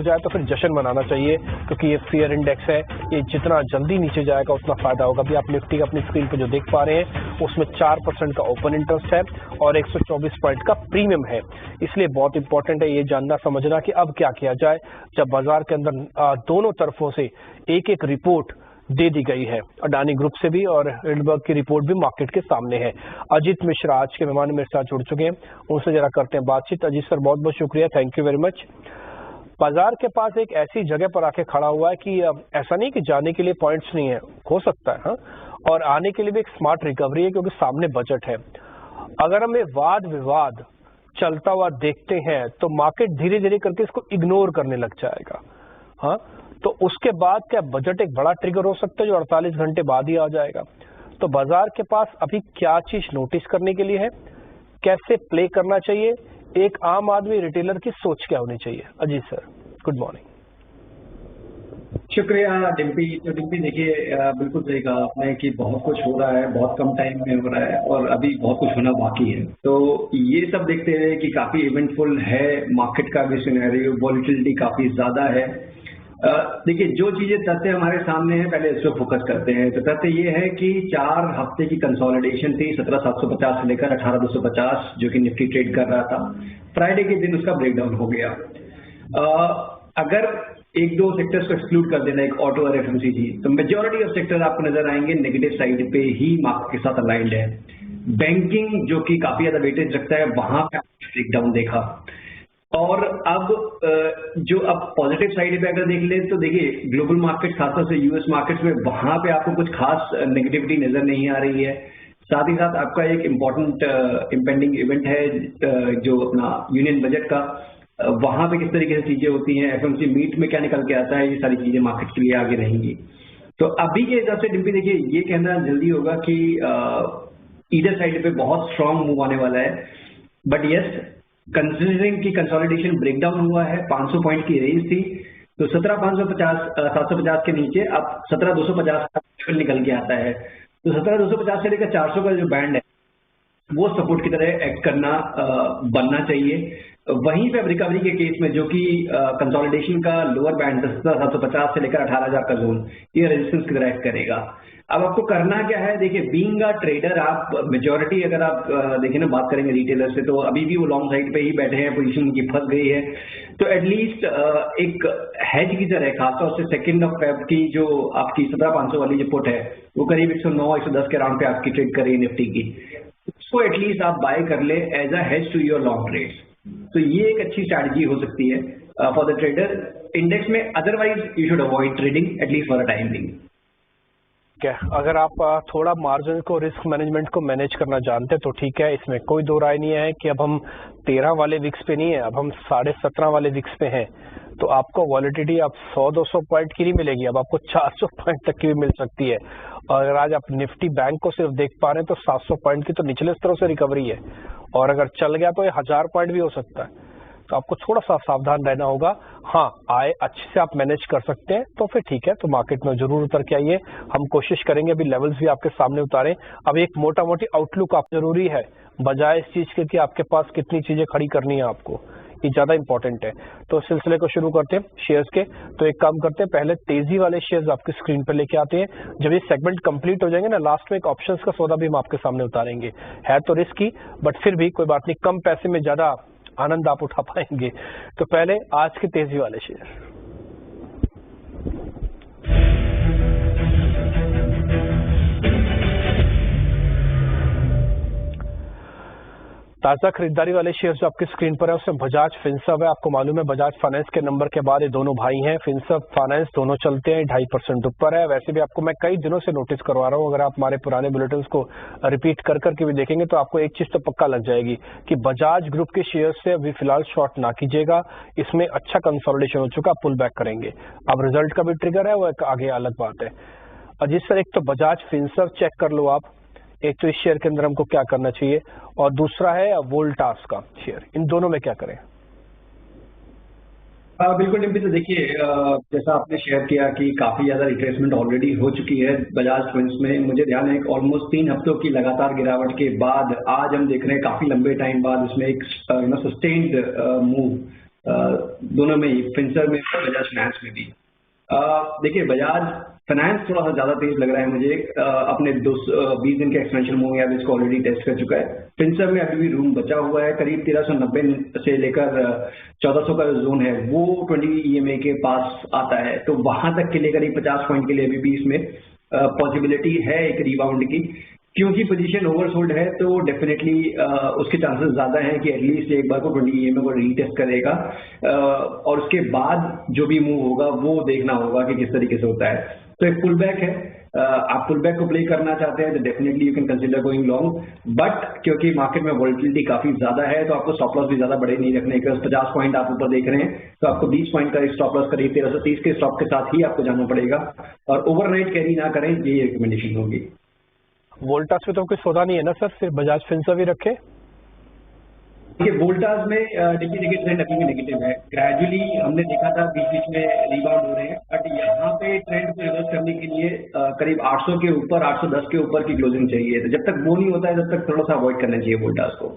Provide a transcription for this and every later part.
जाए तो फिर जश्न मनाना चाहिए, क्योंकि ये फेयर इंडेक्स है, ये जितना जल्दी नीचे जाएगा उतना फायदा होगा। अभी आप निफ्टी का अपनी स्क्रीन पे जो देख पा रहे हैं उसमें 4% का ओपन इंटरेस्ट है और 124 पॉइंट का प्रीमियम है। इसलिए बहुत इंपॉर्टेंट है ये जानना समझना कि अब क्या किया जाए जब बाजार के अंदर दोनों तरफों से एक एक रिपोर्ट दे दी गई है। अडानी ग्रुप से भी और हिंडनबर्ग की रिपोर्ट भी मार्केट के सामने है। अजीत मिश्रा आज के मेहमान मेरे साथ जुड़ चुके हैं, उनसे जरा करते हैं बातचीत। अजीत सर बहुत बहुत शुक्रिया, थैंक यू वेरी मच। बाजार के पास एक ऐसी जगह पर आके खड़ा हुआ है कि ऐसा नहीं कि जाने के लिए पॉइंट्स नहीं है, हो सकता है हाँ, और आने के लिए भी एक स्मार्ट रिकवरी है क्योंकि सामने बजट है। अगर हम ये वाद विवाद चलता हुआ देखते हैं तो मार्केट धीरे धीरे करके इसको इग्नोर करने लग जाएगा हाँ, तो उसके बाद क्या बजट एक बड़ा ट्रिगर हो सकता है जो 48 घंटे बाद ही आ जाएगा। तो बाजार के पास अभी क्या चीज नोटिस करने के लिए है, कैसे प्ले करना चाहिए, एक आम आदमी रिटेलर की सोच क्या होनी चाहिए? Ajit sir good morning. शुक्रिया डिम्पी। तो डिम्पी देखिए बिल्कुल सही कहा आपने कि बहुत कुछ हो रहा है, बहुत कम टाइम में हो रहा है और अभी बहुत कुछ होना बाकी है। तो ये सब देखते हुए कि काफी इवेंटफुल है मार्केट का भी सिनेरियो, वॉलिटिलिटी काफी ज्यादा है। देखिए जो चीजें तथ्य हमारे सामने है पहले इस पर फोकस करते हैं। तो तथ्य ये है कि 4 हफ्ते की कंसोलिडेशन थी 17,750 से लेकर 18,250 जो कि निफ्टी ट्रेड कर रहा था। फ्राइडे के दिन उसका ब्रेकडाउन हो गया। अगर एक दो सेक्टर्स को एक्सक्लूड कर देना, एक ऑटो और एफएमसीजी, तो मेजॉरिटी ऑफ सेक्टर आपको नजर आएंगे नेगेटिव साइड पे ही मार्केट के साथ अलाइंड है। बैंकिंग जो कि काफी ज्यादा वेटेज रखता है वहां पे ब्रेकडाउन देखा। और अब जो अब पॉजिटिव साइड पे अगर देख ले तो देखिए ग्लोबल मार्केट खासतौर से यूएस मार्केट्स में वहां पे आपको कुछ खास नेगेटिविटी नजर नहीं आ रही है। साथ ही साथ आपका एक इम्पॉर्टेंट इम्पेंडिंग इवेंट है जो अपना यूनियन बजट का, वहां पे किस तरीके से चीजें होती हैं, एफएमसी मीट में क्या निकल के आता है, ये सारी चीजें मार्केट के लिए आगे रहेंगी। तो अभी के हिसाब से डिम्पी देखिए ये कहना जल्दी होगा कि ईदर साइड पे बहुत स्ट्रांग मूव आने वाला है। बट यस, कंसिडरिंग की कंसोलिडेशन ब्रेकडाउन हुआ है, 500 पॉइंट की रेंज थी, तो 17,550 के नीचे अब 17,250 का लेवल निकल के आता है। तो 17,250 से लेकर 400 का जो बैंड है वो सपोर्ट की तरह एक्ट करना बनना चाहिए। वहीं पे अब रिकवरी के केस में जो कि कंसोलिडेशन का लोअर बैंड 17,750 से लेकर 18,000 का जोन, ये रेजिस्टेंस की तरह एक्ट करेगा। अब आपको करना क्या है, देखिए बीइंग अ ट्रेडर आप मेजॉरिटी अगर आप देखिए ना बात करेंगे रिटेलर से, तो अभी भी वो लॉन्ग साइड पे ही बैठे हैं, पोजीशन उनकी फंस गई है। तो एटलीस्ट एक हेज की तरह खासतौर से 2 फेब की जो आपकी 17,500 वाली जो पुट है वो करीब 109-110 के राउंड पे आपकी ट्रेड कर रही है निफ्टी की, उसको एटलीस्ट आप बाय कर ले as a hedge to your long trades. तो ये एक अच्छी स्ट्रैटेजी हो सकती है फॉर द ट्रेडर इंडेक्स में। Otherwise you should avoid trading at least for a time being. क्या अगर आप थोड़ा मार्जिन को, रिस्क मैनेजमेंट को मैनेज करना जानते हैं तो ठीक है, इसमें कोई दो राय नहीं है कि अब हम 13 वाले विक्स पे नहीं है, अब हम 17.5 वाले विक्स पे हैं। तो आपको वॉलिटिलिटी अब 100-200 पॉइंट की नहीं मिलेगी, अब आपको 400 पॉइंट तक की भी मिल सकती है। और अगर आज आप निफ्टी बैंक को सिर्फ देख पा रहे हैं तो 700 पॉइंट की तो निचले स्तरों से रिकवरी है, और अगर चल गया तो ये 1000 पॉइंट भी हो सकता है। तो आपको थोड़ा सा सावधान रहना होगा। हाँ, आए अच्छे से आप मैनेज कर सकते हैं तो फिर ठीक है, तो मार्केट में जरूर उतर के आइए। हम कोशिश करेंगे अभी लेवल्स भी आपके सामने उतारें। अब एक मोटा मोटी आउटलुक आप जरूरी है, बजाय इस चीज के कि आपके पास कितनी चीजें खड़ी करनी है आपको, ये ज्यादा इंपॉर्टेंट है। तो सिलसिले को शुरू करते हैं शेयर्स के। तो एक काम करते हैं, पहले तेजी वाले शेयर्स आपकी स्क्रीन पर लेके आते हैं। जब ये सेगमेंट कंप्लीट हो जाएंगे ना, लास्ट में एक ऑप्शंस का सौदा भी हम आपके सामने उतारेंगे। है तो रिस्की, बट फिर भी कोई बात नहीं, कम पैसे में ज्यादा आनंद आप उठा पाएंगे। तो पहले आज के तेजी वाले शेयर। ताजा खरीदारी वाले शेयर जो आपकी स्क्रीन पर है उसमें बजाज फिनसर्व है। आपको मालूम है बजाज फाइनेंस के नंबर के बाद ये दोनों भाई हैं, फिनसर्व फाइनेंस, दोनों चलते हैं 2.5% ऊपर है। वैसे भी आपको मैं कई दिनों से नोटिस करवा रहा हूँ, अगर आप हमारे पुराने बुलेटिन को रिपीट कर करके भी देखेंगे तो आपको एक चीज तो पक्का लग जाएगी कि बजाज ग्रुप के शेयर से अभी फिलहाल शॉर्ट ना कीजिएगा। इसमें अच्छा कंसोलिडेशन हो चुका, पुल बैक करेंगे। अब रिजल्ट का भी ट्रिगर है, वो एक आगे अलग बात है। अजीत सर, एक तो बजाज फिनसर्व चेक कर लो आप, एक तो इस शेयर के अंदर हमको क्या करना चाहिए, और दूसरा है वोल्टास का शेयर, इन दोनों में क्या करें? बिल्कुल डिम्पी, तो देखिए जैसा आपने शेयर किया कि काफी ज्यादा रिट्रेसमेंट ऑलरेडी हो चुकी है बजाज फिन्स में। मुझे ध्यान है ऑलमोस्ट 3 हफ्तों की लगातार गिरावट के बाद आज हम देख रहे हैं काफी लंबे टाइम बाद इसमें एक सस्टेन्ड मूव दोनों में ही, फिनसर्व में और बजाज फाइनेंस में भी। देखिए बजाज फाइनेंस थोड़ा सा ज्यादा तेज लग रहा है मुझे, अपने 20 दिन के एक्सपेंशन मूव एवरेज को ऑलरेडी टेस्ट कर चुका है। फिनसर्व में अभी भी रूम बचा हुआ है, करीब 1390 से लेकर 1400 का जोन है वो 20 EMA के पास आता है, तो वहां तक के लिए करीब 50 पॉइंट के लिए अभी भी इसमें पॉसिबिलिटी है एक रिबाउंड की। क्योंकि पोजीशन ओवरसोल्ड है तो डेफिनेटली उसके चांसेस ज्यादा हैं कि एटलीस्ट एक बार को 20 EMA को रीटेस्ट करेगा, और उसके बाद जो भी मूव होगा वो देखना होगा कि किस तरीके से होता है। तो एक पुल बैक है, आप पुल बैक को प्ले करना चाहते हैं तो definitely you can consider going long, but क्योंकि मार्केट में वॉलेटिलिटी काफी ज्यादा है तो आपको स्टॉप लॉस भी ज्यादा बड़े नहीं रखने के। 50 पॉइंट आप ऊपर देख रहे हैं तो आपको 20 पॉइंट का स्टॉप लॉस करीब 1330 के स्टॉप के साथ ही आपको जाना पड़ेगा, और ओवरनाइट कैरी ना करें, ये रिकमेंडेशन होगी। वोल्टास में तो कोई सौदा नहीं है ना सर, सिर्फ बजाज फिनसर्व ही रखे? देखिए वोल्टास में देखिए ट्रेंड अभी भी नेगेटिव है। ग्रेजुअली हमने देखा था बीच बीच में रिबाउंड हो रहे हैं, बट यहाँ पे ट्रेंड को रिवर्स करने के लिए करीब 800 के ऊपर, 810 के ऊपर की क्लोजिंग चाहिए। तो जब तक वो नहीं होता है तब तक थोड़ा सा अवॉइड करना चाहिए वोल्टास को।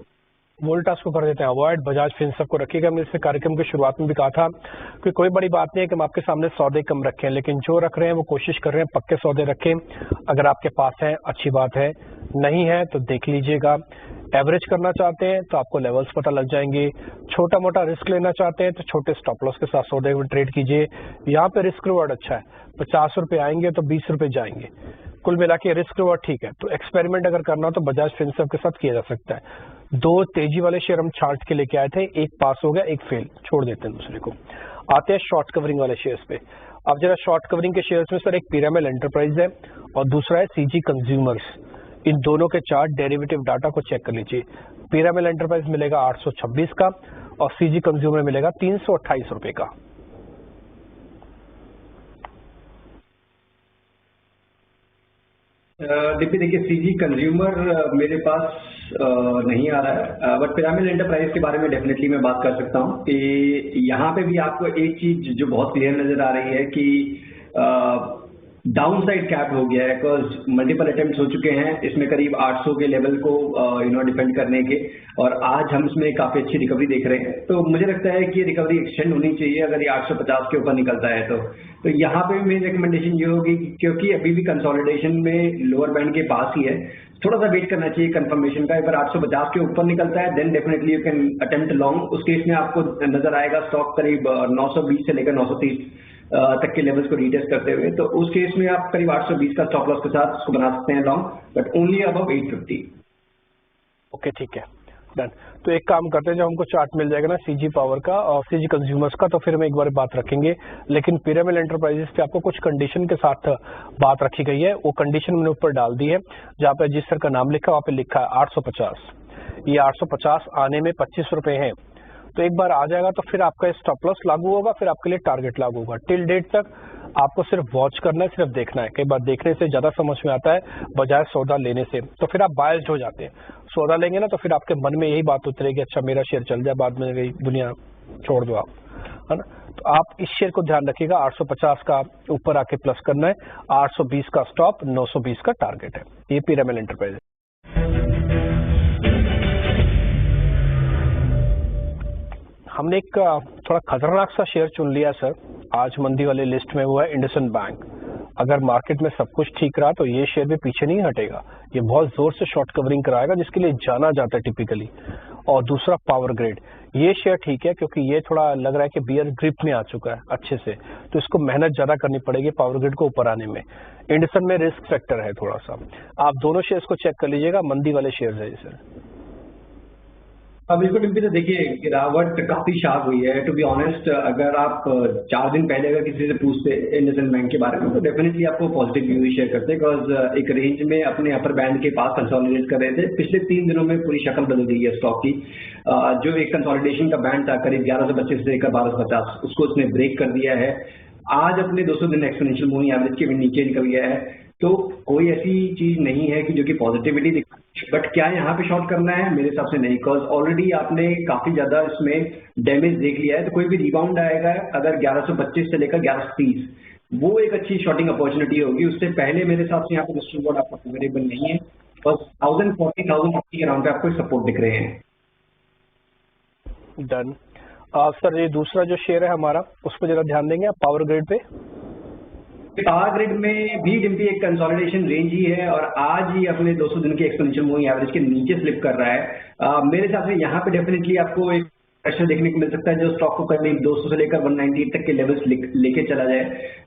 वोल्टास को कर देते हैं अवॉइड, बजाज फिनसर्व को रखिएगा। हमने इस कार्यक्रम की शुरुआत में भी कहा था कि कोई बड़ी बात नहीं है कि हम आपके सामने सौदे कम रखें, लेकिन जो रख रहे हैं वो कोशिश कर रहे हैं पक्के सौदे रखें। अगर आपके पास है अच्छी बात है, नहीं है तो देख लीजिएगा। एवरेज करना चाहते हैं तो आपको लेवल्स पता लग जाएंगे। छोटा मोटा रिस्क लेना चाहते हैं तो छोटे स्टॉप लॉस के साथ सौदे में ट्रेड कीजिए। यहाँ पे रिस्क रिवॉर्ड अच्छा है, 50 रुपए आएंगे तो 20 रुपए जाएंगे, कुल मिला के रिस्क रिवॉर्ड ठीक है। तो एक्सपेरिमेंट अगर करना हो तो बजाज फिनसर्व के साथ किया जा सकता है। 2 तेजी वाले शेयर हम चार्ट के लेके आए थे, एक पास हो गया, एक फेल, छोड़ देते हैं दूसरे को। आते हैं शॉर्ट कवरिंग वाले शेयर्स पे। अब जरा शॉर्ट कवरिंग के शेयर्स में सर एक पीरामल एंटरप्राइज है और दूसरा है सीजी कंज्यूमर्स। इन दोनों के चार्ट डेरिवेटिव डाटा को चेक कर लीजिए। पीरामल एंटरप्राइज मिलेगा 826 का और सीजी कंज्यूमर मिलेगा 328 रुपए का। देखिए सीजी कंज्यूमर मेरे पास नहीं आ रहा है, बट पिरामिड एंटरप्राइज के बारे में डेफिनेटली मैं बात कर सकता हूँ कि यहाँ पे भी आपको एक चीज जो बहुत क्लियर नजर आ रही है कि डाउन साइड कैप हो गया है, बिकॉज मल्टीपल अटेम्प्ट हो चुके हैं इसमें करीब 800 के लेवल को डिफेंड करने के, और आज हम इसमें काफी अच्छी रिकवरी देख रहे हैं। तो मुझे लगता है कि रिकवरी एक्सटेंड होनी चाहिए अगर ये 850 के ऊपर निकलता है तो यहाँ पे मेरी रिकमेंडेशन ये होगी, क्योंकि अभी भी कंसोलिडेशन में लोअर बैंड के पास ही है, थोड़ा सा वेट करना चाहिए कंफर्मेशन का। अगर 850 के ऊपर निकलता है then definitely you can attempt long. उस केस में आपको नजर आएगा स्टॉक करीब 920 से लेकर 930 तक के लेवल्स को रीटेस्ट करते हुए, तो उस केस में आप करीब 820 का स्टॉप लॉस के साथ उसको बना सकते हैं long, but only above 850। Okay ठीक है, डन। तो एक काम करते हैं, जब हमको चार्ट मिल जाएगा ना सीजी पावर का और सीजी कंज्यूमर्स का, तो फिर हम एक बार बात रखेंगे। लेकिन पिरामिड एंटरप्राइजेस पे आपको कुछ कंडीशन के साथ बात रखी गई है, वो कंडीशन मैंने ऊपर डाल दी है। जहाँ पे जिस सर का नाम लिखा है वहाँ पे लिखा है 850। ये 850 आने में 25 रुपए हैं, तो एक बार आ जाएगा तो फिर आपका स्टॉप लॉस लागू होगा, फिर आपके लिए टारगेट लागू होगा। टिल डेट तक आपको सिर्फ वॉच करना है, सिर्फ देखना है। कई बार देखने से ज्यादा समझ में आता है बजाय सौदा लेने से, तो फिर आप बायस्ड हो जाते हैं। सौदा लेंगे ना तो फिर आपके मन में यही बात उतरेगी, अच्छा मेरा शेयर चल जाए, बाद में दुनिया छोड़ दो आप, है ना। तो आप इस शेयर को ध्यान रखिएगा, 850 का ऊपर आके प्लस करना है, 820 का स्टॉप, 920 का टारगेट है। ये पिरामिड एंटरप्राइज है। हमने एक थोड़ा खतरनाक सा शेयर चुन लिया सर आज मंदी वाले लिस्ट में, हुआ है इंडसइंड बैंक। अगर मार्केट में सब कुछ ठीक रहा तो ये शेयर भी पीछे नहीं हटेगा, ये बहुत जोर से शॉर्ट कवरिंग कराएगा जिसके लिए जाना जाता है टिपिकली। और दूसरा पावर ग्रिड, ये शेयर ठीक है क्योंकि ये थोड़ा लग रहा है कि बियर ग्रिप में आ चुका है अच्छे से, तो इसको मेहनत ज्यादा करनी पड़ेगी पावर ग्रिड को ऊपर आने में। इंडसइंड में रिस्क फैक्टर है थोड़ा सा, आप दोनों शेयर्स को चेक कर लीजिएगा, मंदी वाले शेयर है सर। बिल्कुल तो देखिए गिरावट काफी शार्प हुई है। टू बी ऑनेस्ट, अगर आप 4 दिन पहले अगर किसी से पूछते इंडसइंड बैंक के बारे में तो डेफिनेटली आपको पॉजिटिव व्यू शेयर करते, बिकॉज एक रेंज में अपने अपर बैंड के पास कंसोलिडेट कर रहे थे। पिछले 3 दिनों में पूरी शक्ल बदल गई है स्टॉक की। जो एक कंसोलिडेशन का बैंड था करीब 1125 से लेकर 1250, उसको उसने ब्रेक कर दिया है। आज अपने 200 दिन एक्सपोनेंशियल मूविंग एवरेज के भी नीचे निकल गया है। तो कोई ऐसी चीज नहीं है कि जो कि पॉजिटिविटी दिखा, बट क्या यहाँ पे शॉर्ट करना है? मेरे हिसाब से नहीं, बिकॉज ऑलरेडी आपने काफी ज्यादा इसमें डैमेज देख लिया है। तो कोई भी रिबाउंड आएगा अगर 1125 से लेकर 1130, वो एक अच्छी शॉर्टिंग अपॉर्चुनिटी होगी। उससे पहले मेरे हिसाब से यहाँ पे रिस्क रिवॉर्ड आपको फेवरेबल नहीं है, और 1040 1050 के अराउंड पे आपको सपोर्ट दिख रहे हैं। डन। सर ये दूसरा जो शेयर है हमारा, उस पर जरा ध्यान देंगे आप, पावर ग्रिड पे। पावर ग्रिड में भी डिम्पी एक कंसोलिडेशन रेंज ही है और आज ही अपने 200 दिन के एक्सपोनेंशियल मूविंग एवरेज के नीचे स्लिप कर रहा है। मेरे हिसाब से यहाँ पे डेफिनेटली आपको एक प्रेशर देखने को मिल सकता है, जो स्टॉक को करीब 200 से लेकर 198 तक के लेवल्स लेके चला जाए।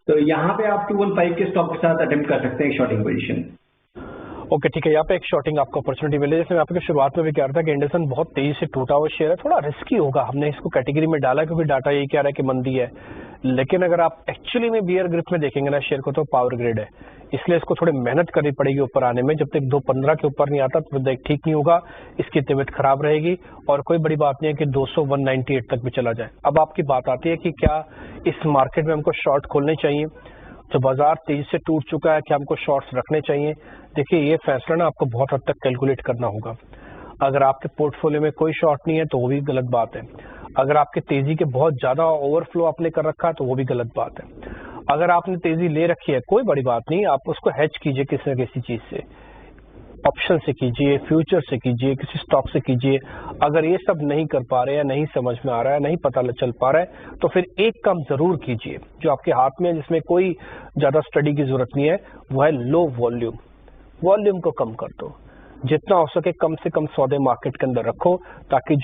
तो यहाँ पे आप 215 के स्टॉक के साथ अटेम्प्ट कर सकते हैं एक शॉर्टिंग पोजीशन। ओके ठीक है, यहाँ पे एक शॉर्टिंग आपको अपॉर्चुनिटी मिले। जैसे मैं आपके शुरुआत में भी कह रहा था कि इंडसन बहुत तेजी से टूटा हुआ शेयर है, थोड़ा रिस्की होगा, हमने इसको कैटेगरी में डाला क्योंकि डाटा यही कह रहा है कि मंदी है। लेकिन अगर आप एक्चुअली में बियर ग्रिप में देखेंगे ना शेयर को, तो पावर ग्रिड है, इसलिए इसको थोड़ी मेहनत करनी पड़ेगी ऊपर आने में। जब तक 215 के ऊपर नहीं आता तो ठीक नहीं होगा, इसकी तबीयत खराब रहेगी। और कोई बड़ी बात नहीं है कि 200 198 तक भी चला जाए। अब आपकी बात आती है कि क्या इस मार्केट में हमको शॉर्ट खोलने चाहिए, तो बाजार तेजी से टूट चुका है, कि हमको शॉर्ट्स रखने चाहिए। देखिए ये फैसला ना आपको बहुत हद तक कैलकुलेट करना होगा। अगर आपके पोर्टफोलियो में कोई शॉर्ट नहीं है तो वो भी गलत बात है। अगर आपके तेजी के बहुत ज्यादा ओवरफ्लो आपने कर रखा है तो वो भी गलत बात है। अगर आपने तेजी ले रखी है कोई बड़ी बात नहीं, आप उसको हेज कीजिए किसी न किसी चीज से, ऑप्शन से कीजिए, फ्यूचर से कीजिए, किसी स्टॉक से कीजिए। अगर ये सब नहीं कर पा रहे हैं, नहीं समझ में आ रहा है, नहीं पता चल पा रहा है, तो फिर एक काम जरूर कीजिए जो आपके हाथ में है, जिसमें कोई ज्यादा स्टडी की जरूरत नहीं है, वो है लो वॉल्यूम। वॉल्यूम को कम कर दो, जितना हो सके कम से कम सौदे मार्केट के अंदर रखो, ताकि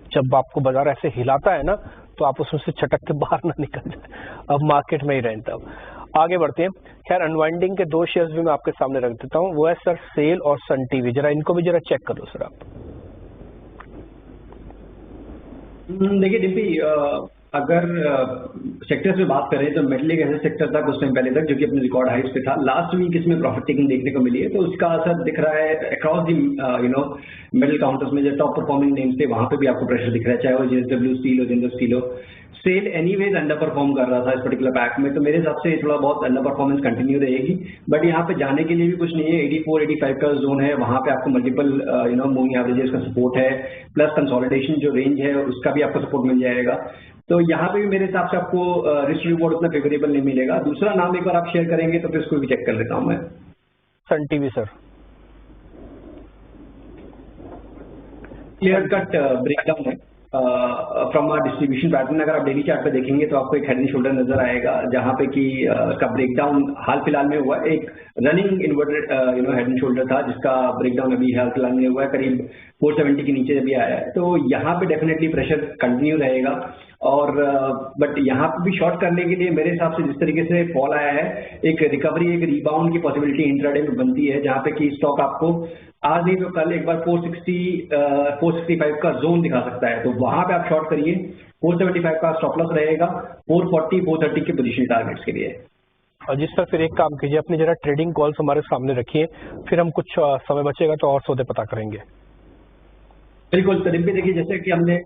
जब आपको बाजार ऐसे हिलाता है ना तो आप उसमें से छटक के बाहर ना निकल जाए, अब मार्केट में ही रहें। तब आगे बढ़ते हैं। खैर अनवाइंडिंग के 2 शेयर्स भी मैं आपके सामने रख देता हूं, वो है सर सेल और सन टीवी। जरा इनको भी जरा चेक कर लो सर आप। देखिए डिम्पी, अगर सेक्टर्स में बात करें तो मेटल एक ऐसा सेक्टर था कुछ टाइम पहले तक जो कि अपने रिकॉर्ड हाइट्स पे था। लास्ट वीक इसमें प्रॉफिट टेकिंग देखने को मिली है, तो उसका असर दिख रहा है अक्रॉस दी मेटल काउंटर्स में। जो टॉप परफॉर्मिंग नेम्स थे वहां पे भी आपको प्रेशर दिख रहा है, चाहे वो JSW स्टील हो, जिंदल स्टील हो। सेल एनीवेज अंडर परफॉर्म कर रहा था इस पर्टिकुलर पैक में, तो मेरे हिसाब से थोड़ा बहुत अंडर परफॉर्मेंस कंटिन्यू रहेगी। बट यहाँ पे जाने के लिए भी कुछ नहीं है, 84-85 का जोन है, वहां पे आपको मल्टीपल मूविंग एवरेजेस का सपोर्ट है, प्लस कंसोलिडेशन जो रेंज है उसका भी आपको सपोर्ट मिल जाएगा। तो यहाँ पे भी मेरे हिसाब से आपको रिस्क रिवॉर्ड उतना फेवरेबल नहीं मिलेगा। दूसरा नाम एक बार आप शेयर करेंगे तो फिर इसको भी चेक कर लेता हूँ मैं। Sun TV sir, clear cut breakdown है फ्रॉम अ डिस्ट्रीब्यूशन पैटर्न। अगर आप डेली चार्ट पे देखेंगे तो आपको एक हेड एंड शोल्डर नजर आएगा, जहां पे कि का ब्रेकडाउन हाल फिलहाल में हुआ। एक running inverted head and shoulder था जिसका ब्रेकडाउन अभी हाल फिलहाल में हुआ है, करीब 470 के नीचे अभी आया है। तो यहाँ पे डेफिनेटली प्रेशर कंटिन्यू रहेगा। और बट यहाँ पे भी शॉर्ट करने के लिए मेरे हिसाब से जिस तरीके से फॉल आया है, एक रिकवरी, एक रिबाउंड की पॉसिबिलिटी इंट्राडे में बनती है, जहाँ पे कि स्टॉक आपको आज नहीं तो कल एक बार 465 का जोन दिखा सकता है। तो वहां पे आप शॉर्ट करिए। 475 का स्टॉप लॉस रहेगा, 440-430 के पोजीशन टारगेट्स के लिए। और जिस पर फिर एक काम कीजिए, अपनी जरा ट्रेडिंग कॉल्स हमारे सामने रखिए, फिर हम कुछ समय बचेगा तो और सौदे पता करेंगे। बिल्कुल। तो डिम्पी देखिए, जैसे कि हमने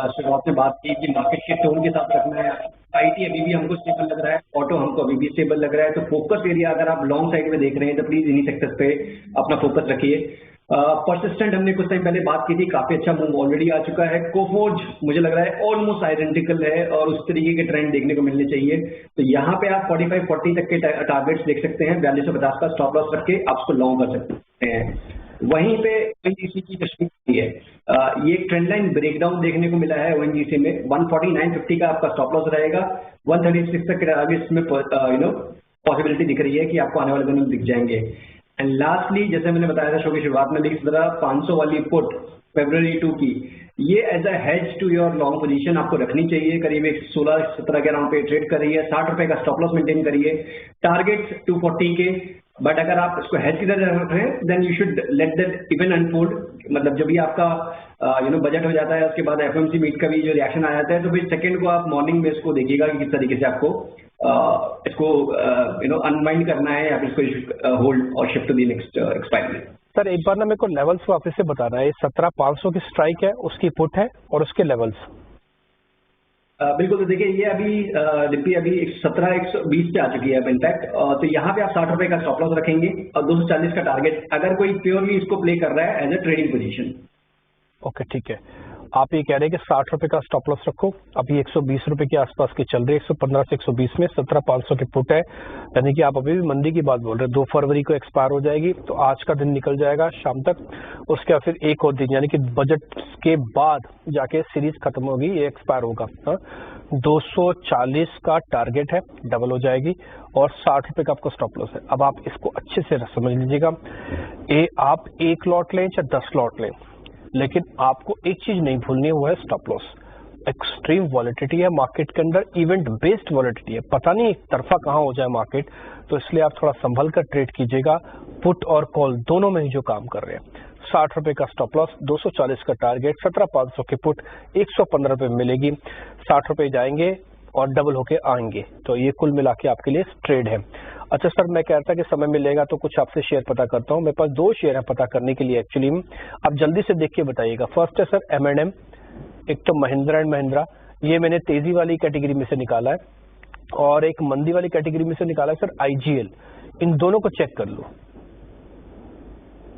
शुरुआत में बात की कि मार्केट के टोन के साथ रखना है। IT अभी भी हमको स्टेबल लग रहा है, ऑटो हमको अभी भी स्टेबल लग रहा है। तो फोकस एरिया अगर आप लॉन्ग साइड में देख रहे हैं तो प्लीज इन्हीं सेक्टर्स पे अपना फोकस रखिए। परसिस्टेंट हमने कुछ टाइम पहले बात की थी, काफी अच्छा मूव ऑलरेडी आ चुका है। कोफोर्ज मुझे लग रहा है ऑलमोस्ट आइडेंटिकल है और उस तरीके के ट्रेंड देखने को मिलने चाहिए। तो यहाँ पे आप 45-40 तक के टारगेट्स देख सकते हैं। 4250 का स्टॉप लॉस रख के आप उसको लॉन्ग कर सकते हैं। वहीं पे ONGC की तस्वीर है, ये एक ट्रेंड लाइन ब्रेकडाउन देखने को मिला है ONGC में। 149.50 का आपका स्टॉप लॉस रहेगा, 136 तक के टारगेट्स में पॉसिबिलिटी दिख रही है कि आपको आने वाले दिनों में दिख जाएंगे। एंड लास्टली, जैसे मैंने बताया था शो की शुरुआत में, 500 वाली पुट February 2 की, ये as a hedge to your long position आपको रखनी चाहिए। करीब 16-17 के अराउंड पे ट्रेड कर रही है, 60 रुपए का स्टॉप लॉस मेंटेन करिए, टारगेट्स 240 के। बट अगर आप इसको हेज की तरह रख रहे हैं then you should let that even unfold. मतलब जब भी आपका बजट हो जाता है, उसके बाद FOMC मीट का भी जो रिएक्शन आ जाता है, तो फिर सेकंड को आप मॉर्निंग में इसको देखिएगा कि किस तरीके से आपको इसको अनवाइंड करना है या फिर इसको होल्ड और shift to the next expiry. Sir एक बार ना मेरे को लेवल्स वापस से बताना है। 17,500 की स्ट्राइक है, उसकी पुट है, और उसके लेवल्स। बिल्कुल। तो देखिए, ये अभी डिप्पी अभी 17,120 पे आ चुकी है इनफैक्ट। तो यहाँ पे आप 60 रुपए का स्टॉप लॉस रखेंगे और 240 का टारगेट, अगर कोई प्योरली इसको प्ले कर रहा है as a trading position. Okay ठीक है। आप ये कह रहे हैं कि 60 रुपए का स्टॉप लॉस रखो, अभी 120 रुपए के आसपास की चल रही है, 115 से 120 में 17,500 की पुट है, यानी कि आप अभी भी मंदी की बात बोल रहे हैं। 2 फरवरी को एक्सपायर हो जाएगी, तो आज का दिन निकल जाएगा शाम तक, उसके बाद फिर एक और दिन यानी कि बजट के बाद जाके सीरीज खत्म होगी, ये एक्सपायर होगा। 240 का टारगेट है, डबल हो जाएगी, और 60 रुपए का आपको स्टॉप लॉस है। अब आप इसको अच्छे से समझ लीजिएगा, आप 1 लॉट लें चाहे 10 लॉट लें, लेकिन आपको एक चीज नहीं भूलनी है, वो है स्टॉप लॉस। एक्सट्रीम वॉलेटिलिटी है मार्केट के अंदर, इवेंट बेस्ड वॉलेटिलिटी है, पता नहीं एक तरफा कहां हो जाए मार्केट, तो इसलिए आप थोड़ा संभल कर ट्रेड कीजिएगा। पुट और कॉल दोनों में ही जो काम कर रहे हैं। 60 रुपए का स्टॉप लॉस, 240 का टारगेट, 17,500 की पुट 115 रुपए मिलेगी, 60 रुपए जाएंगे और डबल होके आएंगे, तो ये कुल मिला के आपके लिए ट्रेड है। अच्छा सर, मैं कह रहा था कि समय मिलेगा तो कुछ आपसे शेयर पता करता हूँ, मेरे पास 2 शेयर है पता करने के लिए एक्चुअली, आप जल्दी से देख के बताइएगा। फर्स्ट है सर M&M, एक तो महिंद्रा एंड महिंद्रा, ये मैंने तेजी वाली कैटेगरी में से निकाला है, और एक मंदी वाली कैटेगरी में से निकाला है सर IGL, इन दोनों को चेक कर लो।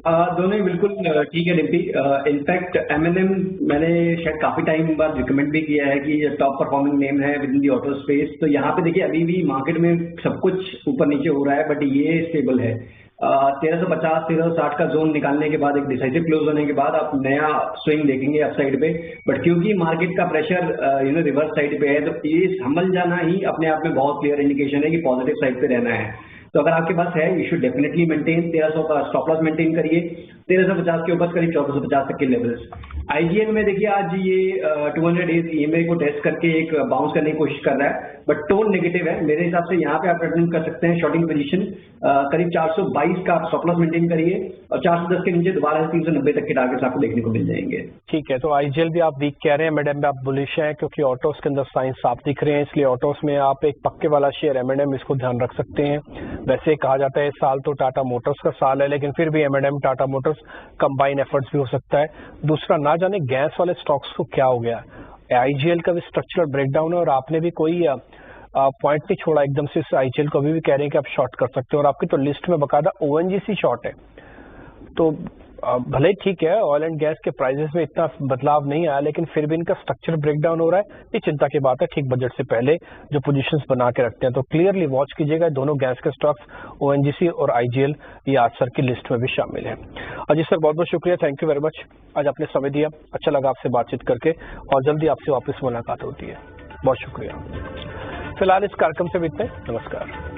दोनों ही बिल्कुल ठीक है डिम्पी। इनफैक्ट M&M मैंने शायद काफी टाइम बाद रिकमेंड भी किया है कि ये टॉप परफॉर्मिंग नेम है with in the auto space. तो यहाँ पे देखिए अभी भी मार्केट में सब कुछ ऊपर नीचे हो रहा है, बट ये स्टेबल है। 1350 1360 का जोन निकालने के बाद, एक डिसाइसिव क्लोज होने के बाद आप नया स्विंग देखेंगे अपसाइड पे। बट क्योंकि मार्केट का प्रेशर रिवर्स साइड पे है, तो ये संभल जाना ही अपने आप में बहुत क्लियर इंडिकेशन है कि पॉजिटिव साइड पे रहना है। तो अगर आपके पास है, यू शुड डेफिनेटली मेंटेन। 1300 का स्टॉप लॉस मेंटेन करिए, 1350 के ऊपर करीब 1450 तक के लेवल्स। IGL में देखिए आज ये 200 डेज EMA को टेस्ट करके एक बाउंस करने की कोशिश कर रहा है, बट टोन नेगेटिव है। मेरे हिसाब से यहाँ पे आप रिटर्न कर सकते हैं शॉर्टिंग पोजीशन, करीब 422 का आप स्टॉप लॉस मेंटेन करिए, और 410 के नीचे दोबारा 390 तक के टारगेट्स आपको देखने को मिल जाएंगे। ठीक है, तो IGL भी आप वीक कह रहे हैं, M&M में आप बुलिश हैं, क्योंकि ऑटोस के अंदर साइन साफ दिख रहे हैं, इसलिए ऑटोस में आप एक पक्के वाला शेयर M&M, इसको ध्यान रख सकते हैं। वैसे कहा जाता है इस साल तो टाटा मोटर्स का साल है, लेकिन फिर भी M&M Tata Motors combine efforts भी हो सकता है। दूसरा, ना जाने गैस वाले स्टॉक्स को क्या हो गया, IGL का भी स्ट्रक्चरल ब्रेकडाउन है, और आपने भी कोई पॉइंट नहीं छोड़ा एकदम से इस IGL को, अभी भी कह रहे हैं कि आप शॉर्ट कर सकते हो, और आपकी तो लिस्ट में बकायदा ONGC शॉर्ट है। तो भले ठीक है, ऑयल एंड गैस के प्राइसेस में इतना बदलाव नहीं आया, लेकिन फिर भी इनका स्ट्रक्चर ब्रेकडाउन हो रहा है, ये चिंता की बात है। ठीक बजट से पहले जो पोजीशंस बना के रखते हैं, तो क्लियरली वॉच कीजिएगा, दोनों गैस के स्टॉक्स ONGC और IGL ये आज सर की लिस्ट में भी शामिल है। अजीत सर, बहुत बहुत शुक्रिया, थैंक यू वेरी मच, आज आपने समय दिया, अच्छा लगा आपसे बातचीत करके, और जल्दी आपसे वापस मुलाकात होती है। बहुत शुक्रिया। फिलहाल इस कार्यक्रम से भी इतना, नमस्कार।